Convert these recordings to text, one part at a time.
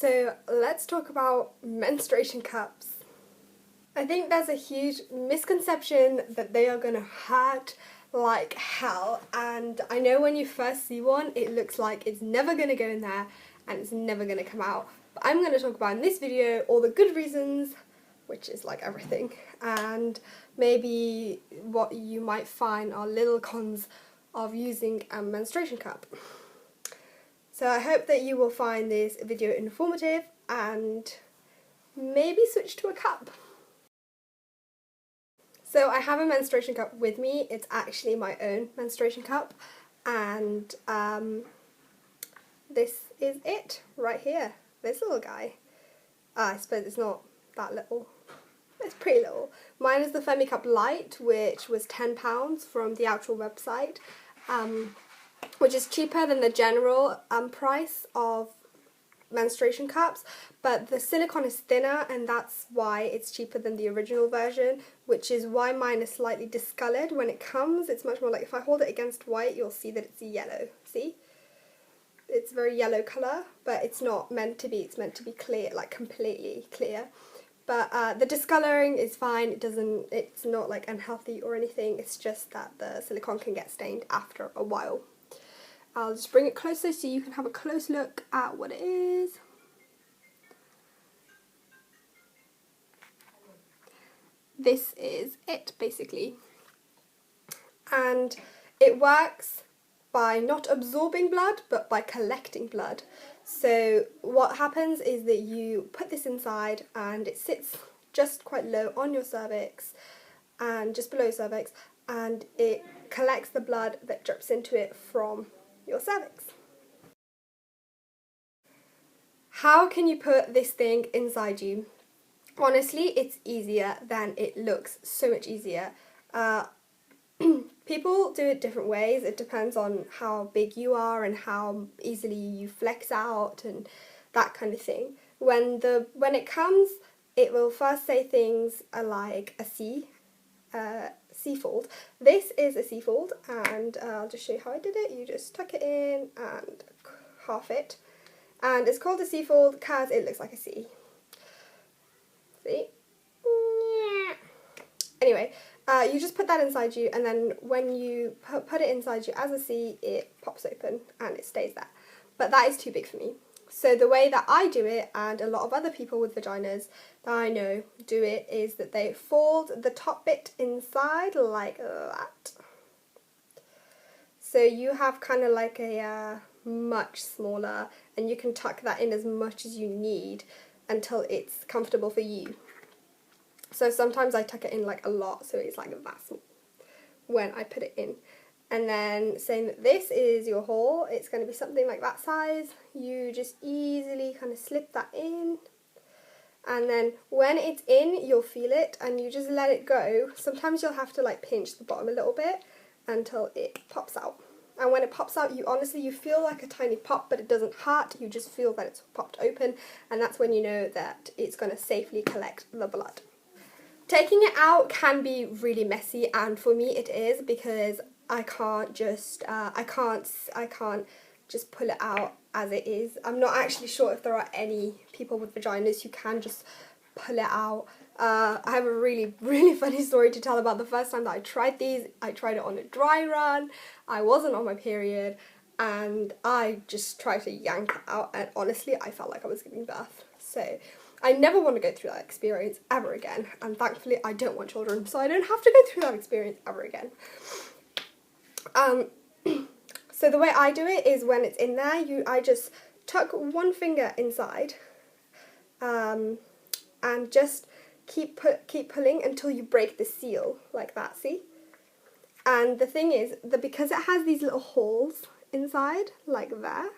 So let's talk about menstruation cups. I think there's a huge misconception that they are going to hurt like hell, and I know when you first see one it looks like it's never going to go in there and it's never going to come out, but I'm going to talk about in this video all the good reasons, which is like everything, and maybe what you might find are little cons of using a menstruation cup. So I hope that you will find this video informative and maybe switch to a cup. So I have a menstruation cup with me. It's actually my own menstruation cup, and this is it right here, this little guy. I suppose it's not that little, it's pretty little. Mine is the Femi Cup Lite, which was £10 from the actual website, which is cheaper than the general price of menstruation cups, but the silicone is thinner and that's why it's cheaper than the original version, which is why mine is slightly discoloured when it comes. It's much more like, if I hold it against white you'll see that it's yellow. See? It's very yellow colour, but it's not meant to be. It's meant to be clear, like completely clear. But the discolouring is fine. It's not like unhealthy or anything. It's just that the silicone can get stained after a while. I'll just bring it closer so you can have a close look at what it is. This is it, basically. And it works by not absorbing blood, but by collecting blood. So what happens is that you put this inside and it sits just quite low on your cervix and just below cervix, and it collects the blood that drips into it from your cervix. How can you put this thing inside you? Honestly, it's easier than it looks, so much easier. People do it different ways. It depends on how big you are and how easily you flex out and that kind of thing. When it comes, it will first say things like a C-fold. This is a C-fold, and I'll just show you how I did it. You just tuck it in and half it, and it's called a C-fold because it looks like a C. See? Anyway, you just put that inside you, and then when you put it inside you as a C, it pops open and it stays there. But that is too big for me. So the way that I do it, and a lot of other people with vaginas that I know do it, is that they fold the top bit inside like that. So you have kind of like a much smaller, and you can tuck that in as much as you need until it's comfortable for you. So sometimes I tuck it in like a lot, so it's like that small when I put it in. And then saying that this is your hole, it's going to be something like that size. You just easily kind of slip that in. And then when it's in, you'll feel it and you just let it go. Sometimes you'll have to like pinch the bottom a little bit until it pops out. And when it pops out, you feel like a tiny pop, but it doesn't hurt. You just feel that it's popped open, and that's when you know that it's going to safely collect the blood. Taking it out can be really messy, and for me it is, because I can't just pull it out as it is. I'm not actually sure if there are any people with vaginas who can just pull it out. I have a really, really funny story to tell about the first time that I tried these. I tried it on a dry run. I wasn't on my period, and I just tried to yank it out, and honestly I felt like I was giving birth. So I never want to go through that experience ever again, and thankfully I don't want children, so I don't have to go through that experience ever again. So the way I do it is, when it's in there, I just tuck one finger inside, and just keep pulling until you break the seal, like that, see? And the thing is that because it has these little holes inside, like that,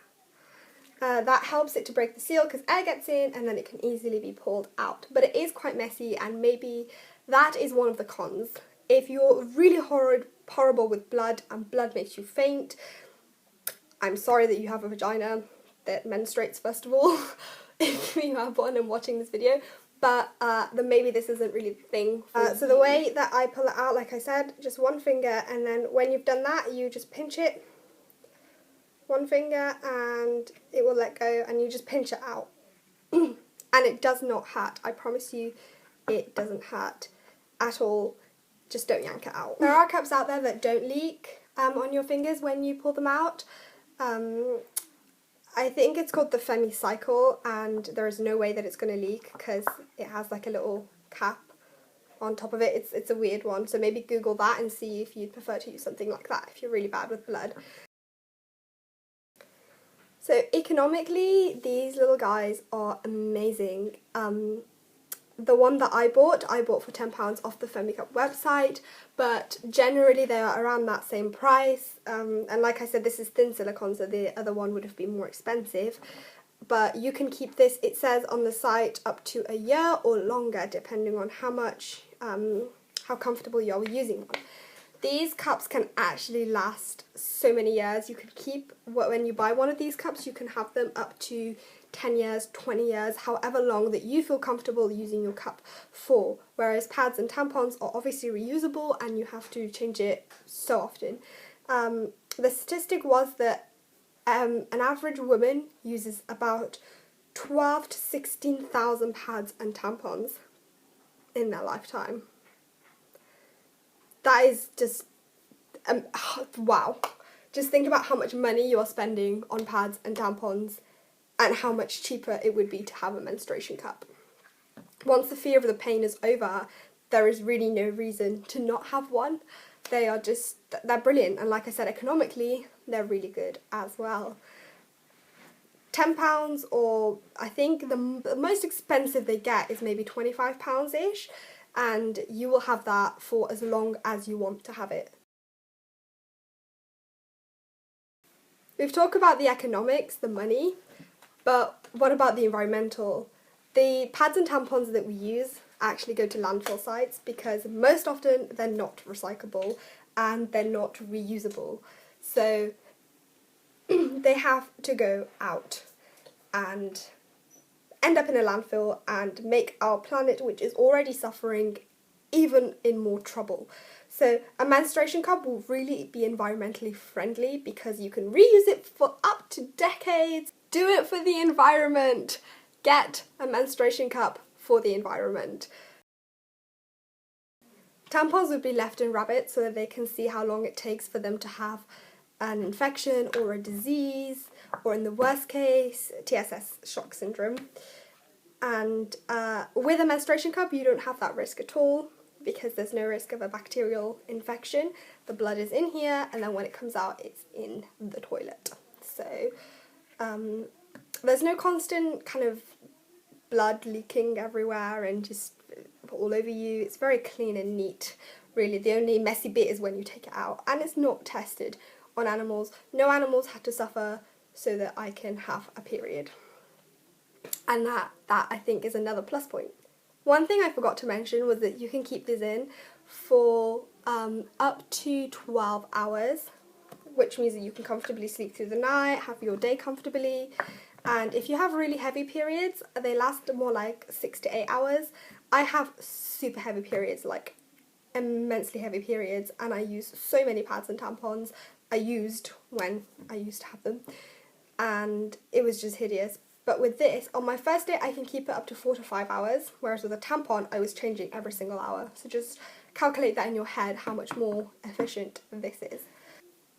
that helps it to break the seal, because air gets in and then it can easily be pulled out. But it is quite messy, and maybe that is one of the cons. If you're really horrible with blood and blood makes you faint, I'm sorry that you have a vagina that menstruates, first of all, if you have one and watching this video. But then maybe this isn't really the thing. So the way that I pull it out, like I said, just one finger, and then when you've done that, you just pinch it, one finger, and it will let go, and you just pinch it out. And it does not hurt. I promise you it doesn't hurt at all. Just don't yank it out. There are cups out there that don't leak on your fingers when you pull them out. I think it's called the Femi Cycle, and there is no way that it's going to leak because it has like a little cap on top of it. It's a weird one, so maybe Google that and see if you'd prefer to use something like that if you're really bad with blood. So economically, these little guys are amazing. The one that I bought for £10 off the FemiCup website, but generally they are around that same price. And like I said, this is thin silicone, so the other one would have been more expensive. But you can keep this, it says on the site, up to a year or longer, depending on how comfortable you are with using one. These cups can actually last so many years. You could keep, when you buy one of these cups, you can have them up to 10 years, 20 years, however long that you feel comfortable using your cup for. Whereas pads and tampons are obviously reusable and you have to change it so often. The statistic was that an average woman uses about 12 to 16,000 pads and tampons in their lifetime. That is just, wow. Just think about how much money you are spending on pads and tampons and how much cheaper it would be to have a menstruation cup. Once the fear of the pain is over, there is really no reason to not have one. They're brilliant, and like I said, economically, they're really good as well. £10, or I think the most expensive they get is maybe £25-ish, and you will have that for as long as you want to have it. We've talked about the economics, the money, but what about the environmental? The pads and tampons that we use actually go to landfill sites because most often they're not recyclable and they're not reusable. So they have to go out and end up in a landfill and make our planet, which is already suffering, even in more trouble. So a menstruation cup will really be environmentally friendly because you can reuse it for up to decades. Do it for the environment. Get a menstruation cup for the environment. Tampons would be left in rabbits so that they can see how long it takes for them to have an infection or a disease, or in the worst case, TSS, shock syndrome. And with a menstruation cup, you don't have that risk at all because there's no risk of a bacterial infection. The blood is in here, and then when it comes out, it's in the toilet. So there's no constant kind of blood leaking everywhere and just all over you. It's very clean and neat, really. The only messy bit is when you take it out, and it's not tested on animals. No animals had to suffer so that I can have a period. And that I think is another plus point. One thing I forgot to mention was that you can keep these in for up to 12 hours, which means that you can comfortably sleep through the night, have your day comfortably. And if you have really heavy periods, they last more like 6 to 8 hours. I have super heavy periods, like immensely heavy periods, and I use so many pads and tampons. I used when I used to have them, and it was just hideous. But with this, on my first day, I can keep it up to 4 to 5 hours, whereas with a tampon, I was changing every single hour. So just calculate that in your head, how much more efficient this is.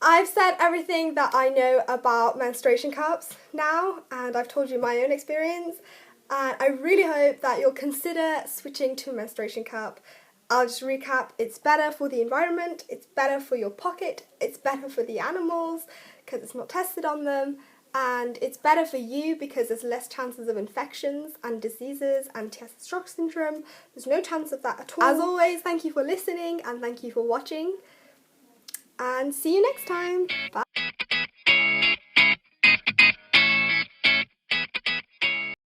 I've said everything that I know about menstruation cups now, and I've told you my own experience. And I really hope that you'll consider switching to a menstruation cup. I'll just recap. It's better for the environment, it's better for your pocket, it's better for the animals because it's not tested on them, and it's better for you because there's less chances of infections and diseases and TSS shock syndrome. There's no chance of that at all. As always, thank you for listening and thank you for watching, and see you next time. Bye.